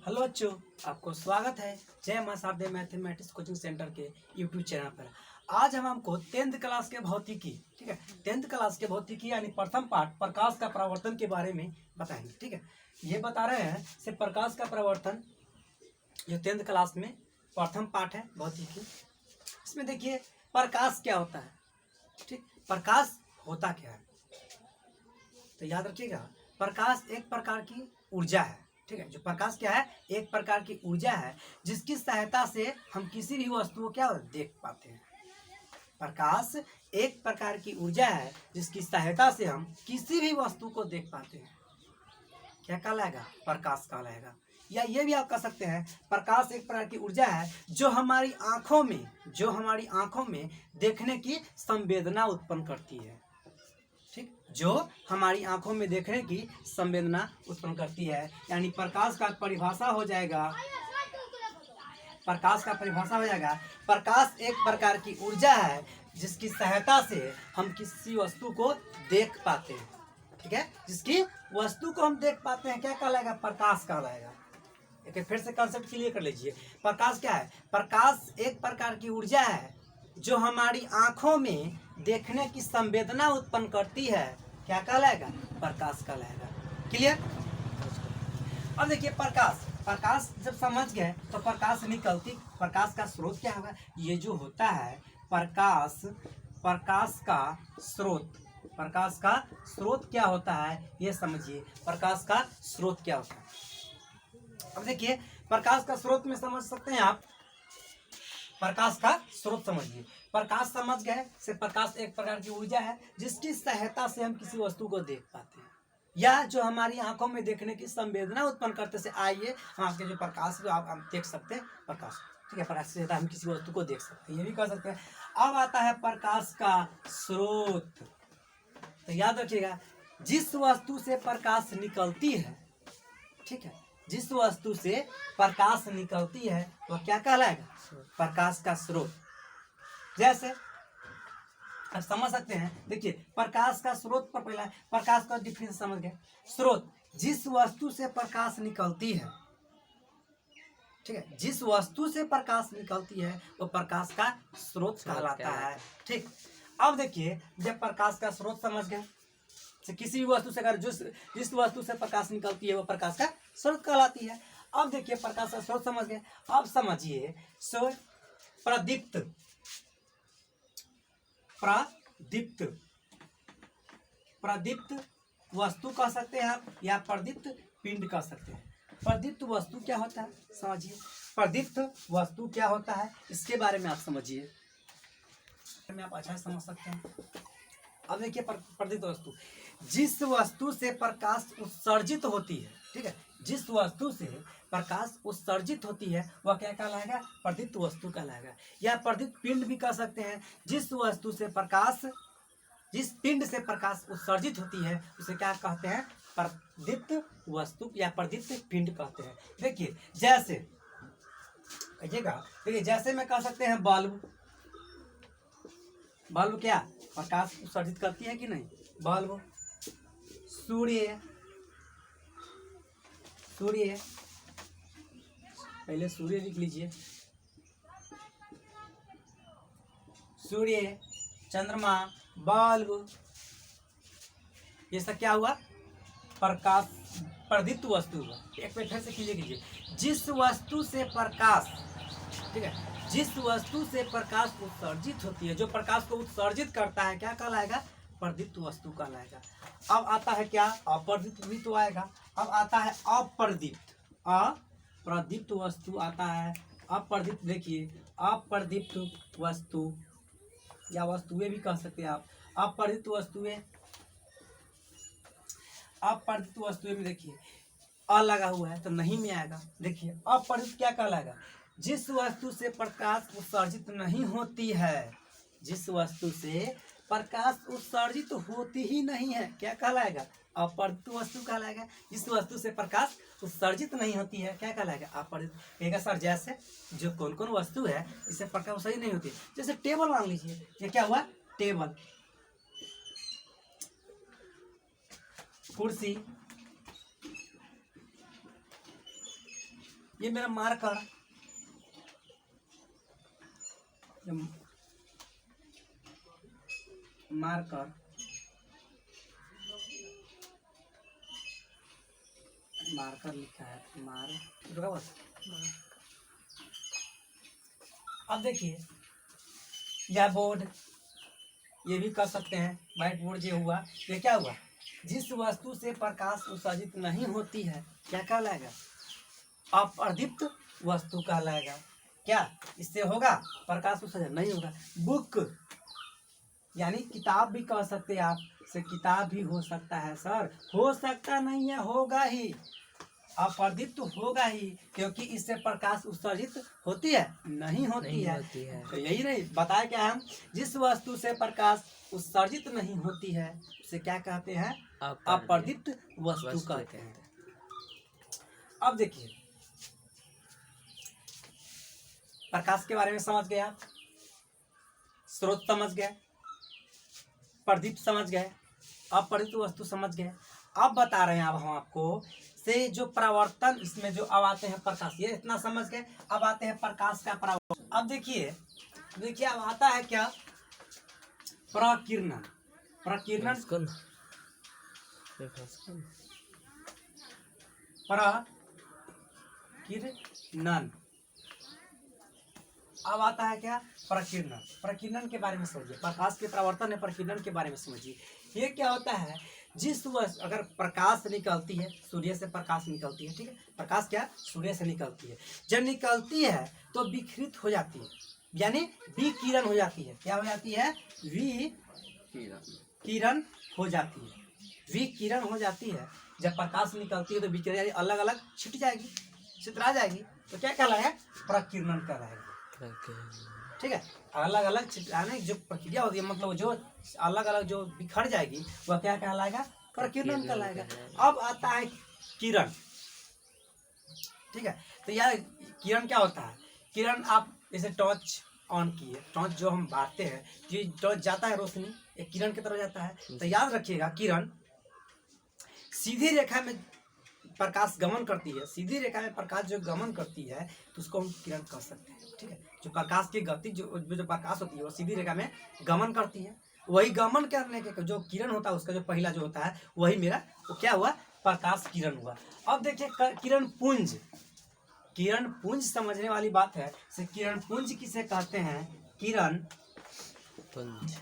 Hello बच्चों, आपको स्वागत है जय मां शारदे मैथमेटिक्स कोचिंग सेंटर के यूट्यूब चैनल पर। आज हम आपको 10th क्लास के भौतिकी, ठीक है, 10th क्लास के भौतिकी यानी प्रथम पाठ प्रकाश का परावर्तन के बारे में बताएंगे। ठीक है, ये बता रहे हैं से प्रकाश का परावर्तन जो 10th क्लास में प्रथम पाठ है भौतिकी। इसमें देखिए प्रकाश क्या होता है। ठीक, प्रकाश होता क्या है तो याद रखिएगा, प्रकाश एक प्रकार की ऊर्जा है। ठीक है, जो प्रकाश क्या है, एक प्रकार की ऊर्जा है जिसकी सहायता से हम किसी भी वस्तु को क्या देख पाते हैं। प्रकाश एक प्रकार की ऊर्जा है जिसकी सहायता से हम किसी भी वस्तु को देख पाते हैं। क्या कहलाएगा? प्रकाश कहलाएगा। या ये भी आप कह सकते हैं प्रकाश एक प्रकार की ऊर्जा है जो हमारी आंखों में देखने की संवेदना उत्पन्न करती है। ठीक, जो हमारी आंखों में देखने की संवेदना उत्पन्न करती है। यानी प्रकाश का परिभाषा हो जाएगा, प्रकाश एक प्रकार की ऊर्जा है जिसकी सहायता से हम किसी वस्तु को देख पाते हैं। ठीक है, जिसकी वस्तु को हम देख पाते हैं क्या कहलाएगा? प्रकाश कहलाएगा। एक फिर से कंसेप्ट क्लियर कर लीजिए। प्रकाश क्या है? प्रकाश एक प्रकार की ऊर्जा है जो हमारी आंखों में देखने की संवेदना उत्पन्न करती है। क्या कहलाएगा? प्रकाश कहलाएगा। क्लियर? अब देखिए प्रकाश जब समझ गए तो प्रकाश का स्रोत क्या होगा? ये जो होता है प्रकाश का स्रोत क्या होता है ये समझिए। प्रकाश का स्रोत क्या होता है? अब देखिए प्रकाश का स्रोत में समझ सकते हैं आप। प्रकाश का स्रोत समझिए। प्रकाश समझ गए से प्रकाश एक प्रकार की ऊर्जा है जिसकी सहायता से हम किसी वस्तु को देख पाते हैं या जो हमारी आंखों में देखने की संवेदना उत्पन्न करते से आइए हम आपके जो प्रकाश को आप देख सकते हैं। प्रकाश, ठीक है, प्रकाश से हम किसी वस्तु को देख सकते हैं, ये भी कह सकते हैं। अब आता है प्रकाश का स्रोत। तो याद रखिएगा, जिस वस्तु से प्रकाश निकलती है, ठीक है, जिस वस्तु से प्रकाश निकलती है वह क्या कहलाएगा? प्रकाश का स्रोत। जैसे अब समझ सकते हैं, देखिए प्रकाश का स्रोत पर पहला प्रकाश का डिफरेंस समझ गए। स्रोत जिस वस्तु से प्रकाश निकलती है, ठीक है, जिस वस्तु से प्रकाश निकलती है वो प्रकाश का स्रोत कहलाता है। ठीक, अब देखिए जब प्रकाश का स्रोत समझ गए, किसी भी वस्तु से अगर जिस वस्तु से प्रकाश निकलती है वो प्रकाश का स्रोत कहलाती है। अब देखिए प्रकाश का स्रोत समझ गए। अब समझिए प्रदीप्त वस्तु कह सकते हैं आप या प्रदीप्त पिंड कह सकते हैं। प्रदीप्त वस्तु क्या होता है समझिए। प्रदीप्त वस्तु क्या होता है इसके बारे में आप समझिए, आप अच्छा समझ सकते हैं। अब देखिए प्रदीप्त वस्तु जिस वस्तु से प्रकाश उत्सर्जित होती है, ठीक है, जिस वस्तु से प्रकाश उत्सर्जित होती है वह क्या कहलाएगा? प्रदीप्त वस्तु कहलाएगा। या प्रदीप्त पिंड भी कह सकते हैं। जिस पिंड से प्रकाश उत्सर्जित होती है उसे क्या कहते हैं? प्रदीप्त वस्तु या प्रदीप्त पिंड कहते हैं। देखिए जैसे कहिएगा, देखिए जैसे में कह सकते हैं बल्ब क्या प्रकाश उत्सर्जित करती है कि नहीं? बल्ब। सूर्य, पहले सूर्य लिख लीजिए। सूर्य, चंद्रमा, बल्ब, ये सब क्या हुआ? प्रकाश प्रदीप्त वस्तु हुआ। एक बार फिर से क्लियर कीजिए। जिस वस्तु से प्रकाश, ठीक है, जिस वस्तु से प्रकाश उत्सर्जित होती है, जो प्रकाश को उत्सर्जित करता है क्या कहलाएगा? प्रदीप्त वस्तु कहलाएगा। अब आता है क्या? अप्रदीप्त भी तो आएगा। अब आता है अप्रदीप्त वस्तु आता है। अप्रदीप्त, देखिए अप्रदीप्त वस्तु या वस्तुएं भी कह सकते हैं आप। अप्रदीप्त वस्तुएं में देखिए अ लगा हुआ है तो नहीं में आएगा। देखिए अप्रदीप्त क्या कहलाएगा? जिस वस्तु से प्रकाश उत्सर्जित नहीं होती है, जिस वस्तु से प्रकाश उत्सर्जित होती ही नहीं है क्या कहलाएगा? अप्रदीप्त वस्तु कहलाएगा। जिस वस्तु से प्रकाश उत्सर्जित नहीं होती है क्या कहलाएगा? अप्रदीप्त। कहेगा सर जैसे जो कौन कौन वस्तु है इससे प्रकाश उत्सर्जित नहीं होती? जैसे टेबल मान लीजिए, ये क्या हुआ? टेबल, कुर्सी, ये मेरा मार्कर, मार्कर मार्कर लिखा है, बस। अब देखिए यह बोर्ड, ये भी कर सकते हैं व्हाइट बोर्ड। जो हुआ ये क्या हुआ, जिस वस्तु से प्रकाश उत्सर्जित नहीं होती है क्या कहलाएगा, अपरदीप्त वस्तु कहलाएगा। क्या इससे होगा प्रकाश उत्सर्जन, नहीं होगा। बुक यानी किताब भी कह सकते हैं आप, से किताब भी हो सकता है सर, हो सकता नहीं है, होगा ही, अपरदीप्त होगा ही, क्योंकि इससे प्रकाश उत्सर्जित होती है, नहीं होती है। तो यही नहीं बताया क्या है हम, जिस वस्तु से प्रकाश उत्सर्जित नहीं होती है उसे क्या कहते हैं, अपरदीप्त वस्तु कहते हैं। अब देखिए प्रकाश के बारे में समझ गए आप, स्रोत समझ गए, प्रदीप्त समझ गए, अपरदीप्त वस्तु समझ गए। अब बता रहे हैं अब हम आपको से जो परावर्तन, इसमें जो अब आते हैं प्रकाश, ये इतना समझ गए। अब आते हैं प्रकाश का परावर्तन। अब देखिए अब आता है क्या, प्रकीर्णन। प्रकीर्णन अब आता है क्या, प्रकीर्णन। प्रकीर्णन के बारे में समझिए, प्रकाश के परावर्तन है, प्रकीर्णन के बारे में समझिए। ये क्या होता है, जिस वस्तु अगर प्रकाश निकलती है, सूर्य से प्रकाश निकलती है, ठीक है, प्रकाश क्या सूर्य से निकलती है, जब निकलती है तो विकृत हो जाती है, यानी विकिरण हो जाती है। क्या हो जाती है, विकिरण हो जाती है, विकिरण हो जाती है। जब प्रकाश निकलती है तो विकिरण यानी अलग अलग छिट जाएगी, छितरा जाएगी, तो क्या कहलाएगा, प्रकीर्णन कहलाएगा। ठीक है, अलग अलग छिटराने जो प्रक्रिया होती है, मतलब जो अलग अलग जो बिखर जाएगी वह क्या कहलाएगा, प्रकीर्णन कहलाएगा। अब आता है किरण। ठीक है, तो यार किरण क्या होता है, किरण आप जैसे टॉर्च ऑन किए, टॉर्च जो हम बांटते हैं, जो टॉर्च जाता है रोशनी एक किरण की तरह जाता है। तो याद रखिएगा किरण सीधी रेखा में प्रकाश गमन करती है, सीधी रेखा में प्रकाश जो गमन करती है तो उसको हम किरण कह सकते हैं। ठीक है, जो प्रकाश की गति जो प्रकाश होती है वो सीधी रेखा में गमन करती है, वही गमन करने के जो किरण होता है उसका जो पहला जो होता है वही मेरा वो क्या हुआ, प्रकाश किरण हुआ। अब देखिए किरण पुंज। किरण पुंज समझने वाली बात है, किरण पुंज किसे कहते हैं, किरण पुंज,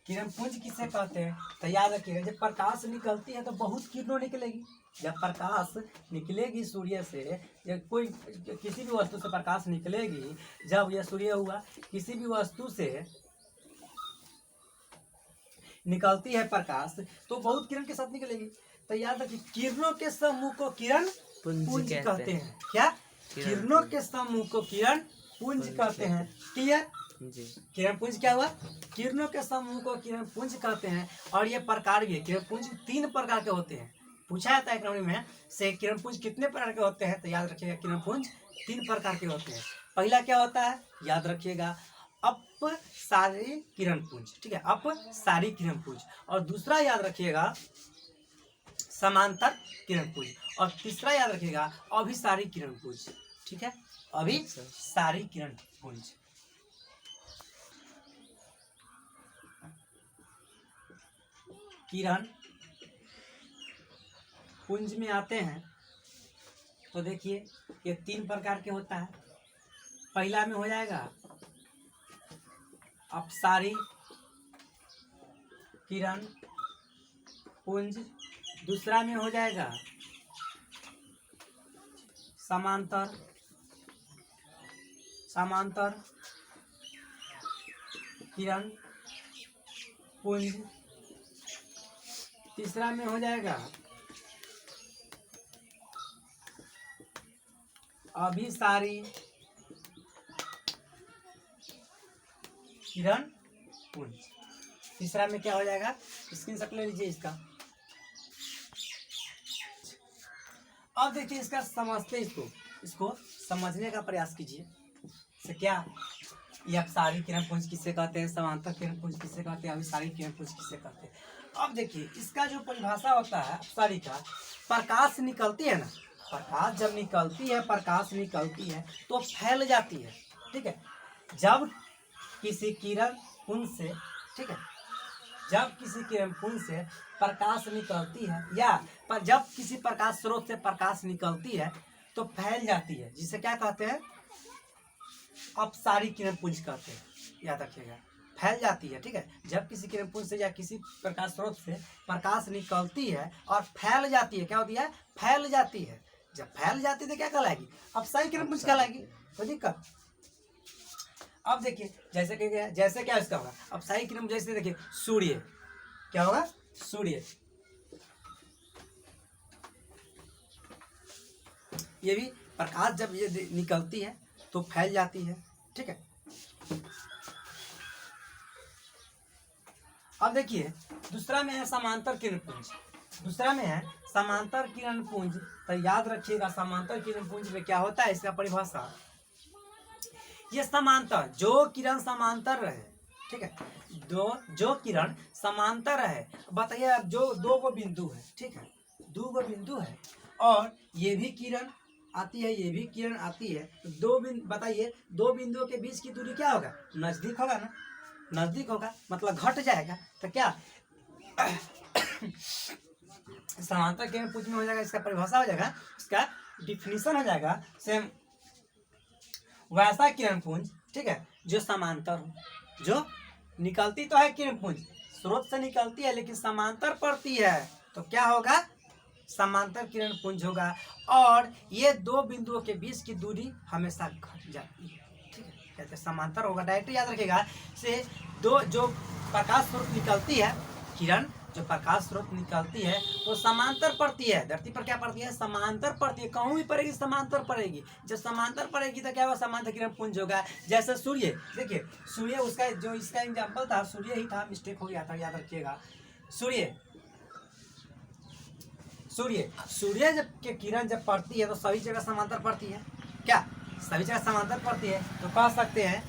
किरण पुंज किसे कहते हैं। तो याद रखिएगा जब प्रकाश निकलती है तो बहुत किरणों निकलेगी, जब प्रकाश निकलेगी सूर्य से, या कोई किसी भी वस्तु से प्रकाश निकलेगी, जब यह सूर्य हुआ किसी भी वस्तु से निकलती है प्रकाश तो बहुत किरण के साथ निकलेगी। तो याद रखिए किरणों के समूह को किरण पुंज कहते हैं। क्या, किरणों के समूह को किरण पुंज कहते हैं। क्लियर, किरण पुंज क्या हुआ, किरणों के समूह को किरण पुंज कहते हैं। और ये प्रकार भी है, किरण पुंज 3 प्रकार के होते हैं। पूछा जाता है एग्जाम में से किरण पुंज कितने प्रकार के होते हैं, तो याद रखिएगा किरण पुंज 3 प्रकार के होते हैं। पहला क्या होता है, याद रखिएगा अपसारी किरण पुंज। ठीक है, अपसारी किरण पुंज। और दूसरा याद रखिएगा समांतर किरण पुंज। और तीसरा याद रखिएगा अभिसारी किरण पुंज। ठीक है, अभिसारी किरण पुंज। किरण पुंज में आते हैं तो देखिए ये 3 प्रकार के होता है। पहला में हो जाएगा अपसारी किरण पुंज, दूसरा में हो जाएगा समांतर किरण पुंज, तीसरा में हो जाएगा अभिसारी किरण पुंज। तीसरा में क्या हो जाएगा, स्क्रीनशॉट ले लीजिए इसका। अब देखिए इसका समझते, इसको समझने का प्रयास कीजिए। से क्या, ये अपसारी किरण पुंज किसे कहते हैं, समांतर किरण पुंज किसे कहते हैं, अभिसारी किरण पुंज किसे कहते हैं। अब देखिए इसका जो परिभाषा होता है अपसारी का, प्रकाश निकलती है ना, प्रकाश जब निकलती है, प्रकाश निकलती है तो फैल जाती है। ठीक है, जब किसी किरण पुंज से, ठीक है, जब किसी किरण पुंज से प्रकाश निकलती है या जब किसी प्रकाश स्रोत से प्रकाश निकलती है तो फैल जाती है, जिसे क्या कहते हैं, अपसारी किरण पुंज कहते हैं, याद रखिएगा, फैल जाती है। ठीक है, जब किसी किरण पुंज से या किसी प्रकाश स्रोत से प्रकाश निकलती है और फैल जाती है, क्या होती है, फैल जाती है। जब फैल जाती है तो क्या कहलाएगी, अपसारी किरण पुंज कहलाएगी। कोई दिक्कत। अब देखिए जैसे क्या इसका होगा अपसारी किरण, जैसे देखिए सूर्य, क्या होगा, सूर्य, ये भी प्रकाश जब ये निकलती है तो फैल जाती है। ठीक है, अब देखिए दूसरा में है समांतर किरण पुंज, दूसरा में है समांतर किरण पुंज। तो याद रखिएगा समांतर किरण पुंज में क्या होता है, इसका परिभाषा, ये समांतर, जो किरण समांतर रहे, ठीक है, जो किरण समांतर है, बताइए अब जो दो गो बिंदु है, ठीक है, दो गो बिंदु है और ये भी किरण आती है, ये भी किरण आती है, तो दो बिंदु, बताइए दो बिंदुओं के बीच की दूरी क्या होगा, नजदीक होगा ना, नजदीक होगा मतलब घट जाएगा। तो क्या समांतर किरण पुंज में हो जाएगा, इसका परिभाषा हो जाएगा, इसका डिफिनीशन हो जाएगा सेम वैसा किरण पुंज, ठीक है, जो समांतर हो, जो निकलती तो है किरण पुंज, स्रोत से निकलती है लेकिन समांतर पड़ती है, तो क्या होगा, समांतर किरण पुंज होगा। और ये दो बिंदुओं के बीच की दूरी हमेशा घट जाती है। ठीक है, कहते हैं समांतर होगा, डायरेक्ट याद रखिएगा से दो, जो प्रकाश स्रोत निकलती है किरण, जो प्रकाश स्रोत निकलती है तो समांतर पड़ती है, धरती पर क्या पड़ती है, समांतर पड़ती है, कहूँ भी पड़ेगी समांतर पड़ेगी। जब समांतर पड़ेगी तो क्या होगा, समांतर किरण पुंज होगा। जैसे सूर्य, देखिए सूर्य, उसका जो इसका एग्जाम्पल था सूर्य ही था, मिस्टेक हो गया था, याद रखिएगा, सूर्य, सूर्य, सूर्य जब के किरण जब पड़ती है तो सभी जगह समांतर पड़ती है, क्या सभी जगह समांतर पड़ती है, तो कह सकते हैं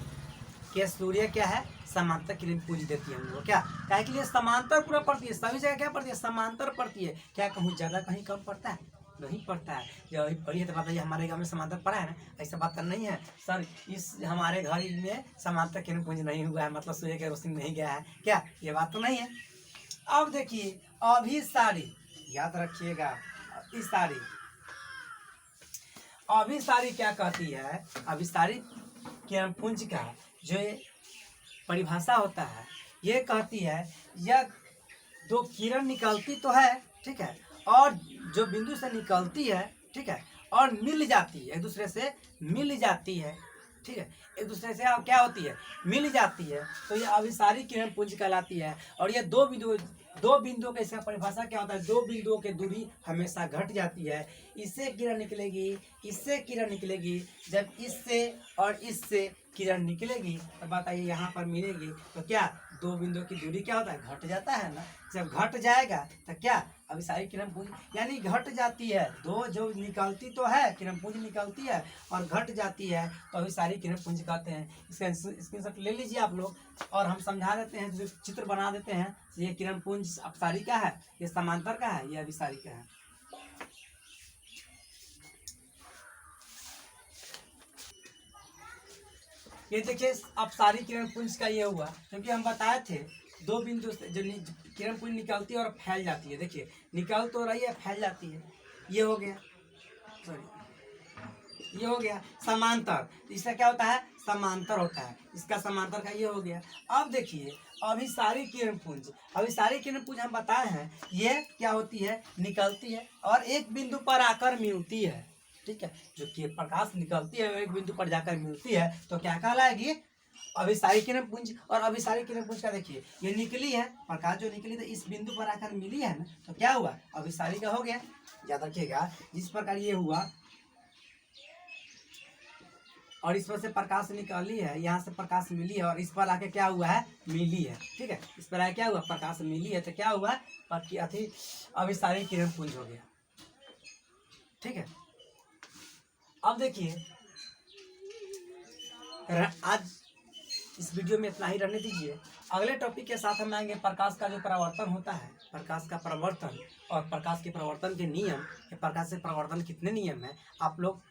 कि सूर्य क्या है, समांतर किरण पुंज देती है हम लोग, क्या काहे के लिए, समांतर पूरा पड़ती है, सभी जगह क्या पड़ती है, समांतर पड़ती है। क्या कहूँ ज्यादा कहीं कम पड़ता है, नहीं पड़ता है। जब अभी पढ़ी है तो बताइए हमारे गाँव में समांतर पड़ा है ना, ऐसा बात तो नहीं है सर, इस हमारे घर में समांतर किरण पुंज नहीं हुआ है, मतलब सूर्य की रोशनी नहीं गया है, क्या ये बात तो नहीं है। अब देखिए अभिसारी, याद रखिएगा अभिसारी, अभिसारी क्या कहती है, अभिसारी किरण पुंज का जो परिभाषा होता है, ये कहती है यह दो किरण निकलती तो है, ठीक है, और जो बिंदु से निकलती है, ठीक है, और मिल जाती है, एक दूसरे से मिल जाती है, ठीक है, एक दूसरे से क्या होती है, मिल जाती है, तो ये अभिसारी किरण पुंज कहलाती है। और ये दो बिंदुओं का इसका परिभाषा क्या होता है, दो बिंदुओं की दूरी हमेशा घट जाती है, इससे किरण निकलेगी, इससे किरण निकलेगी, जब इससे और इससे किरण निकलेगी तो बताइए यहाँ पर मिलेगी, तो क्या दो बिंदुओं की दूरी क्या होता है, घट जाता है ना। जब घट जाएगा तो क्या अभिसारी किरण पुंज यानी घट जाती है, दो जो निकलती तो है किरण पुंज निकलती है और घट जाती है, तो अभिसारी किरण पुंज कहते हैं। इसका स्क्रीनशॉट ले लीजिए आप लोग, और हम समझा देते हैं, जो चित्र बना देते हैं, ये किरण पुंज अपसारी का है, ये समांतर का है, ये अभिसारी का है। ये देखिए अपसारी किरण पुंज का ये हुआ, क्योंकि हम बताए थे दो बिंदु से जो किरण पुंज निकलती है और फैल जाती है, देखिए निकल तो रही है, फैल जाती है, ये हो गया, सॉरी ये हो गया समांतर, इसका क्या होता है, समांतर होता है, इसका समांतर का ये हो गया। अब देखिए अभिसारी किरण पुंज, अभिसारी किरण पुंज हम बताए हैं, ये क्या होती है, निकलती है और एक बिंदु पर आकर मिलती है, ठीक है, जो कि प्रकाश निकलती है एक बिंदु पर जाकर मिलती है, तो क्या कहलाएगी, अभिसारी किरण पुंज। और अभिसारी किरण पुंज का देखिए ये निकली है, प्रकाश जो निकली तो इस बिंदु पर आकर मिली है ना, तो क्या हुआ, अभिसारी का हो गया। याद रखिएगा जिस प्रकार ये हुआ और इस पर से प्रकाश निकली है, यहाँ से प्रकाश मिली है और इस पर आके क्या हुआ है, मिली है, ठीक है, इस पर आके क्या हुआ, प्रकाश मिली है, तो क्या हुआ, अभिसारी किरण पुंज हो गया, ठीक है। अब देखिए आज इस वीडियो में इतना ही रहने दीजिए, अगले टॉपिक के साथ हम आएंगे प्रकाश का जो परावर्तन होता है, प्रकाश का परावर्तन और प्रकाश के परावर्तन के नियम, प्रकाश से परावर्तन कितने नियम हैं। आप लोग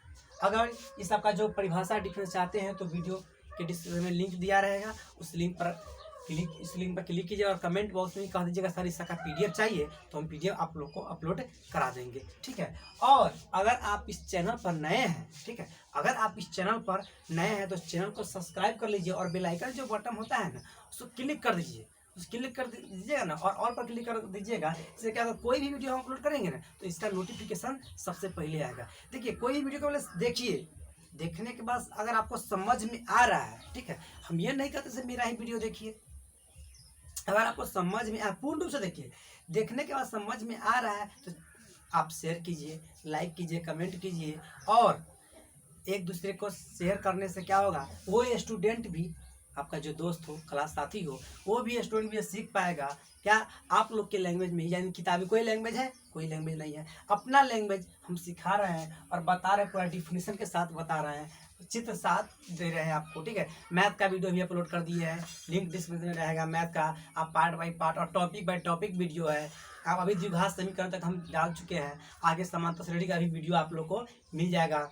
अगर इस सबका जो परिभाषा डिफरेंस चाहते हैं तो वीडियो के डिस्क्रिप्शन में लिंक दिया रहेगा, उस लिंक पर क्लिक कीजिए और कमेंट बॉक्स में कह दीजिएगा सर इसका PDF चाहिए, तो हम PDF आप लोग को अपलोड करा देंगे, ठीक है। और अगर आप इस चैनल पर नए हैं, ठीक है, अगर आप इस चैनल पर नए हैं तो चैनल को सब्सक्राइब कर लीजिए और बेल आइकन जो बटन होता है ना उसको क्लिक कर दीजिए, उस क्लिक कर दीजिएगा ना और ऑल पर क्लिक कर दीजिएगा। इससे क्या होगा, कोई भी वीडियो हम अपलोड करेंगे ना तो इसका नोटिफिकेशन सबसे पहले आएगा। देखिए कोई भी वीडियो को पहले देखिए, देखने के बाद अगर आपको समझ में आ रहा है, ठीक है, हम ये नहीं कहते मेरा ही वीडियो देखिए, अगर आपको समझ में पूर्ण रूप से देखिए, देखने के बाद समझ में आ रहा है तो आप शेयर कीजिए, लाइक कीजिए, कमेंट कीजिए। और एक दूसरे को शेयर करने से क्या होगा, वो स्टूडेंट भी, आपका जो दोस्त हो, क्लास साथी हो, वो भी स्टूडेंट भी सीख पाएगा क्या आप लोग के लैंग्वेज में, यानी किताबी कोई लैंग्वेज है, कोई लैंग्वेज नहीं है, अपना लैंग्वेज हम सिखा रहे हैं और बता रहे हैं, पूरा डिफिनेशन के साथ बता रहे हैं, चित्र साथ दे रहे हैं आपको, ठीक है। मैथ का वीडियो भी अपलोड कर दिए है, लिंक डिस्क्रिप्शन में रहेगा मैथ का, आप पार्ट बाई पार्ट और टॉपिक बाई टॉपिक वीडियो है। आप अभी द्विघात समीकरण तक हम डाल चुके हैं, आगे समांतर श्रेणी का भी वीडियो आप लोग को मिल जाएगा।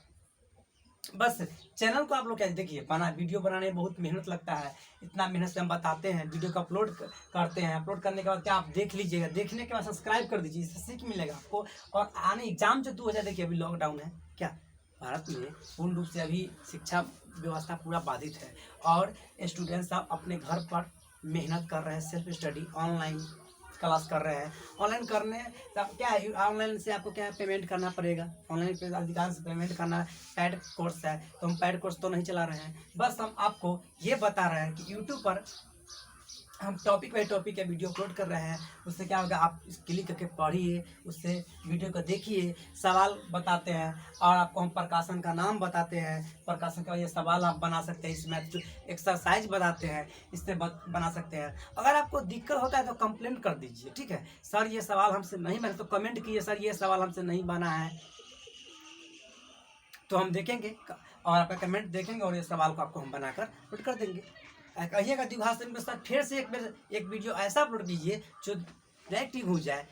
बस चैनल को आप लोग क्या देखिए, वीडियो बनाने में बहुत मेहनत लगता है, इतना मेहनत से हम बताते हैं, वीडियो को अपलोड करते हैं, अपलोड करने के बाद क्या आप देख लीजिएगा, देखने के बाद सब्सक्राइब कर दीजिए, इससे सीख मिलेगा आपको। और आने एग्जाम जो 2000, देखिए अभी लॉकडाउन है, क्या भारत में पूर्ण रूप से अभी शिक्षा व्यवस्था पूरा बाधित है और स्टूडेंट्स सब अपने घर पर मेहनत कर रहे हैं, सेल्फ स्टडी ऑनलाइन क्लास कर रहे हैं। ऑनलाइन करने तब क्या है, ऑनलाइन से आपको क्या है, पेमेंट करना पड़ेगा, ऑनलाइन पे अधिकांश पेमेंट करना, पेड कोर्स है तो हम पेड कोर्स तो नहीं चला रहे हैं, बस हम आपको ये बता रहे हैं कि यूट्यूब पर हम टॉपिक बाई टॉपिक का वीडियो अपलोड कर रहे हैं। उससे क्या होगा, आप क्लिक करके पढ़िए, उससे वीडियो को देखिए, सवाल बताते हैं और आपको हम प्रकाशन का नाम बताते हैं, प्रकाशन का ये सवाल आप बना सकते हैं, इसमें एक्सरसाइज बताते हैं, इससे बना सकते हैं। अगर आपको दिक्कत होता है तो कंप्लेंट कर दीजिए, ठीक है, सर ये सवाल हमसे नहीं बना, तो कमेंट कीजिए सर ये सवाल हमसे नहीं बना है, तो हम देखेंगे और आपका कमेंट देखेंगे और ये सवाल को आपको हम बनाकर अपलोड कर देंगे। कहिएगा द्विघात के साथ फिर से एक वीडियो ऐसा अपलोड कीजिए जो डायरेक्ट हो जाए,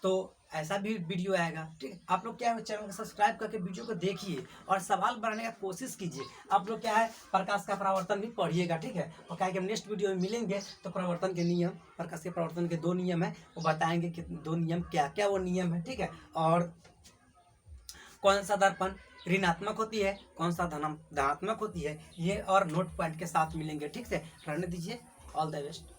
तो ऐसा भी वीडियो आएगा, ठीक है। आप लोग क्या है, चैनल को सब्सक्राइब करके वीडियो को देखिए और सवाल बनाने का कोशिश कीजिए। आप लोग क्या है, प्रकाश का परावर्तन भी पढ़िएगा, ठीक है। और क्या है कि हम नेक्स्ट वीडियो में मिलेंगे तो परावर्तन के नियम, प्रकाश के परावर्तन के 2 नियम है, वो बताएंगे कि 2 नियम क्या क्या वो नियम है, ठीक है। और कौन सा दर्पण ऋणात्मक होती है, कौन सा धनात्मक होती है, ये और नोट पॉइंट के साथ मिलेंगे, ठीक है। रहने दीजिए, ऑल द बेस्ट।